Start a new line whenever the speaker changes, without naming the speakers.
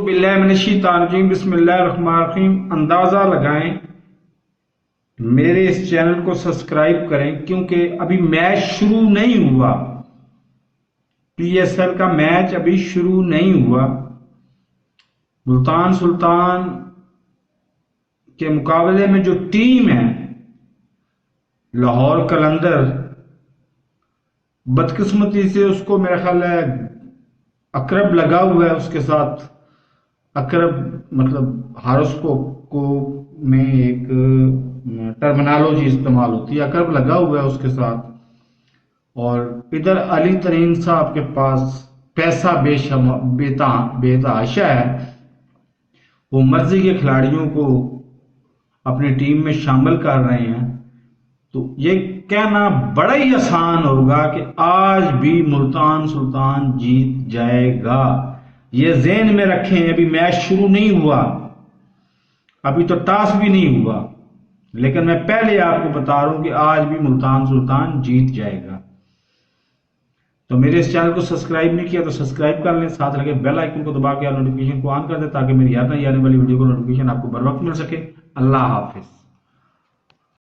बिस्मिल्लाहिर्रहमानिर्रहीम बिस्मिल्लाहिर्रहमानिर्रहीम। अंदाजा लगाएं, मेरे इस चैनल को सब्सक्राइब करें क्योंकि अभी मैच शुरू नहीं हुआ। पीएसएल का मैच अभी शुरू नहीं हुआ। मुल्तान सुल्तान के मुकाबले में जो टीम है लाहौर कलंदर, बदकिस्मती से उसको मेरा ख्याल है अकरब लगा हुआ है उसके साथ। अकरब मतलब हारोस्कोप को में एक टर्मिनोलॉजी इस्तेमाल होती है, अकरब लगा हुआ है उसके साथ। और इधर अली तरीन साहब के पास पैसा बेतहाशा है, वो मर्जी के खिलाड़ियों को अपनी टीम में शामिल कर रहे हैं। तो ये कहना बड़ा ही आसान होगा कि आज भी मुल्तान सुल्तान जीत जाएगा। ये ज़हन में रखें, अभी मैच शुरू नहीं हुआ, अभी तो टॉस भी नहीं हुआ, लेकिन मैं पहले आपको बता रहा हूं कि आज भी मुल्तान सुल्तान जीत जाएगा। तो मेरे इस चैनल को सब्सक्राइब नहीं किया तो सब्सक्राइब कर लें, साथ लगे बेल आइकन को दबा के नोटिफिकेशन को ऑन कर दें ताकि मेरी आने वाली वीडियो को नोटिफिकेशन आपको बर वक्त मिल सके। अल्लाह हाफिज।